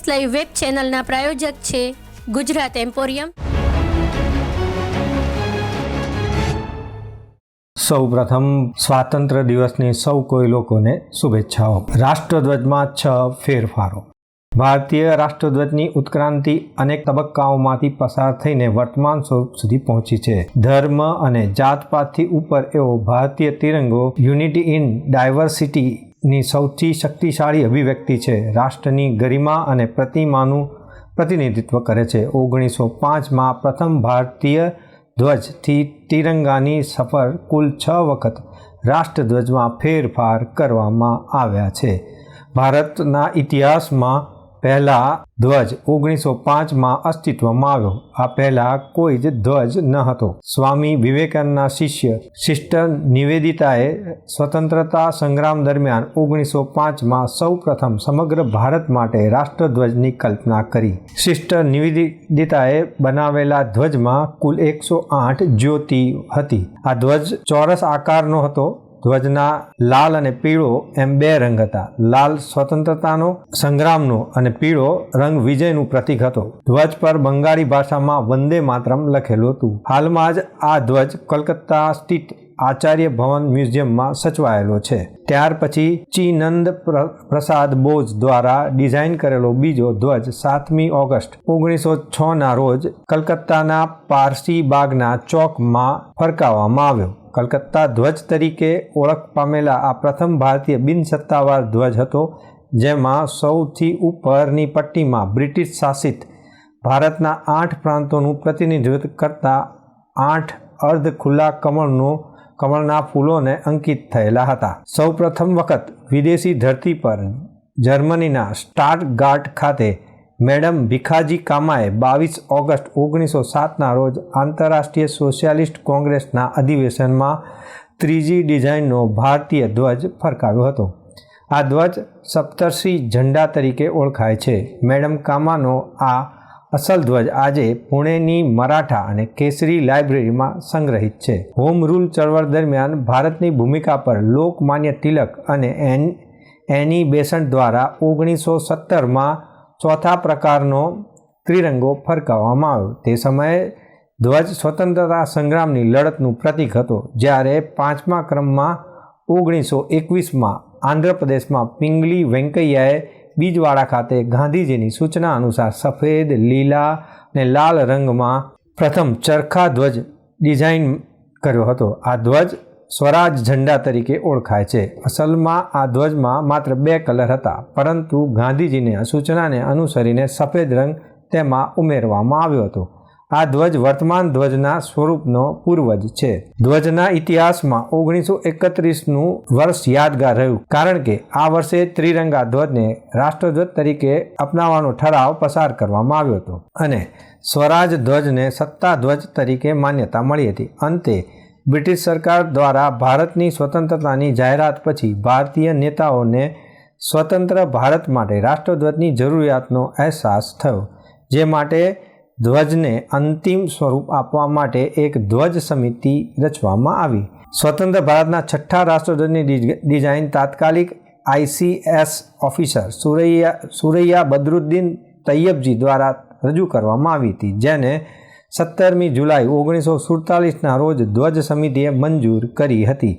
S live web ચેનલના પ્રાયોજક છે Gujarat emporium. સૌપ્રથમ સ્વાતંત્ર્ય દિવસની સૌ કોઈ લોકોને શુભેચ્છાઓ। રાષ્ટ્રધ્વજમાં 6 ફેરફારો। ભારતીય રાષ્ટ્રધ્વજની ઉત્ક્રાંતિ અનેક તબક્કાઓમાંથી પસાર થઈને વર્તમાન સ્વરૂપ સુધી પહોંચી છે। ધર્મ અને જાતપાતથી ઉપર એવો ભારતીય તિરંગો યુનિટી ઇન ડાયવર્સિટીની સૌથી શક્તિશાળી અભિવ્યક્તિ છે। રાષ્ટ્રની ગરિમા અને પ્રતિમાનું પ્રતિનિધિત્વ કરે છે। 1905માં પ્રથમ ભારતીય ધ્વજથી તિરંગાની સફર કુલ 6 વખત રાષ્ટ્રધ્વજમાં ફેરફાર કરવામાં આવ્યા છે। ભારતના ઇતિહાસમાં પહેલા ધ્વજ 1905માં અસ્તિત્વમાં આવ્યો। આ પહેલા કોઈ જ ધ્વજ ન હતો। સ્વામી વિવેકાનંદના શિષ્ય સિસ્ટર નિવેદિતાએ સ્વતંત્રતા સંગ્રામ દરમિયાન 1905માં સૌ પ્રથમ સમગ્ર ભારત માટે રાષ્ટ્રધ્વજની કલ્પના કરી। સિસ્ટર નિવેદિતાએ બનાવેલા ધ્વજમાં કુલ 108 જ્યોતિ હતી। આ ધ્વજ ચોરસ આકારનો હતો। ધ્વજના લાલ અને પીળો એમ 2 રંગ હતા। લાલ સ્વતંત્રતાનો સંગ્રામનો અને પીળો રંગ વિજયનું પ્રતીક હતો। ધ્વજ પર બંગાળી ભાષામાં વંદે માતરમ લખેલું હતું। હાલમાં જ આ ધ્વજ કોલકાતા સ્થિત આચાર્ય ભવન મ્યુઝિયમમાં સચવાયેલો છે। ત્યાર પછી ચિનંદ પ્રસાદ બોઝ દ્વારા ડિઝાઇન કરેલો બીજો ધ્વજ 7મી ઓગસ્ટ 1906ના રોજ કલકત્તાના પારસી બાગના ચોકમાં ફરકાવવામાં આવ્યો। કલકત્તા ધ્વજ તરીકે ઓળખ પામેલા આ પ્રથમ ભારતીય બિનસત્તાવાર ધ્વજ હતો, જેમાં સૌથી ઉપરની પટ્ટીમાં બ્રિટિશ શાસિત ભારતના 8 પ્રાંતોનું પ્રતિનિધિત્વ કરતા 8 અર્ધ ખુલ્લા કમળના ફૂલોને અંકિત થયેલા હતા। સૌ પ્રથમ વખત વિદેશી ધરતી પર જર્મનીના સ્ટાટગાર્ટ ખાતે મેડમ ભીખાજી કામાએ 22 ઓગસ્ટ 1907ના રોજ આંતરરાષ્ટ્રીય સોશિયાલિસ્ટ કોંગ્રેસના અધિવેશનમાં ત્રીજી ડિઝાઇનનો ભારતીય ધ્વજ ફરકાવ્યો હતો। આ ધ્વજ સપ્તર્ષિ ઝંડા તરીકે ઓળખાય છે। મેડમ કામાનો આ અસલ ધ્વજ આજે પુણેની મરાઠા અને કેસરી લાઇબ્રેરીમાં સંગ્રહિત છે। હોમ રૂલ ચળવળ દરમિયાન ભારતની ભૂમિકા પર લોકમાન્ય તિલક અને એની બેસન્ટ દ્વારા 1917માં ચોથા પ્રકારનો ત્રિરંગો ફરકાવવામાં આવ્યો। તે સમયે ધ્વજ સ્વતંત્રતા સંગ્રામની લડતનું પ્રતીક હતો, જ્યારે 5મા ક્રમમાં 1921માં આંધ્રપ્રદેશમાં પિંગલી વેંકૈયાએ બીજવાડા ખાતે ગાંધીજીની સૂચના અનુસાર સફેદ, લીલા અને લાલ રંગમાં પ્રથમ ચરખા ધ્વજ ડિઝાઇન કર્યો હતો। આ ધ્વજ સ્વરાજ ઝંડા તરીકે ઓળખાય છે। અસલમાં આ ધ્વજમાં માત્ર 2 કલર હતા, પરંતુ ગાંધીજીની સૂચનાને અનુસરીને સફેદ રંગ તેમાં ઉમેરવામાં આવ્યો હતો। આ ધ્વજ વર્તમાન ધ્વજના સ્વરૂપનો પૂર્વજ છે। ધ્વજના ઇતિહાસમાં 1931નું વર્ષ યાદગાર રહ્યું, કારણ કે આ વર્ષે ત્રિરંગા ધ્વજને રાષ્ટ્રધ્વજ તરીકે અપનાવવાનો ઠરાવ પસાર કરવામાં આવ્યો હતો અને સ્વરાજ ધ્વજને સત્તા ધ્વજ તરીકે માન્યતા મળી હતી। અંતે બ્રિટિશ સરકાર દ્વારા ભારતની સ્વતંત્રતાની જાહેરાત પછી ભારતીય નેતાઓને સ્વતંત્ર ભારત માટે રાષ્ટ્રધ્વજની જરૂરિયાતનો અહેસાસ થયો, જે માટે ધ્વજને અંતિમ સ્વરૂપ આપવા માટે એક ધ્વજ સમિતિ રચવામાં આવી। સ્વતંત્ર ભારતના 6થા રાષ્ટ્રધ્વજની ડિઝાઇન તાત્કાલિક ICS ઓફિસર સુરૈયા બદરુદ્દીન તૈયબજી દ્વારા રજૂ કરવામાં આવી હતી, જેને 17મી જુલાઈ 1947ના રોજ ધ્વજ સમિતિએ મંજૂર કરી હતી।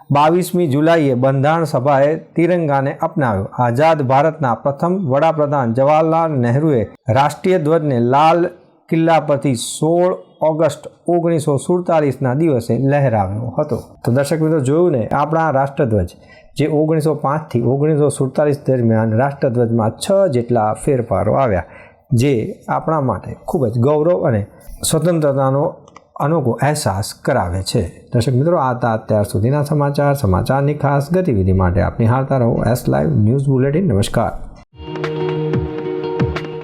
22મી જુલાઈએ બંધારણ સભાએ તિરંગાને અપનાવ્યો। આઝાદ ભારતના પ્રથમ વડાપ્રધાન જવાહરલાલ નહેરુએ રાષ્ટ્રીય ધ્વજને લાલ કિલ્લા પરથી 16 ઓગસ્ટ 1947ના દિવસે લહેરાવ્યો હતો। તો દર્શક મિત્રો, જોયું ને, આપણા રાષ્ટ્રધ્વજ જે 1905થી 1947 દરમિયાન રાષ્ટ્રધ્વજમાં 6 જેટલા ફેરફારો આવ્યા, જે આપણા માટે ખૂબ જ ગૌરવ અને સ્વતંત્રતાનો અનોખો અહેસાસ કરાવે છે। દર્શક મિત્રો, આ હતા અત્યાર સુધીના સમાચારની ખાસ ગતિવિધિ માટે આપ નિહાળતા રહો એસ લાઈવ ન્યૂઝ બુલેટિન। નમસ્કાર।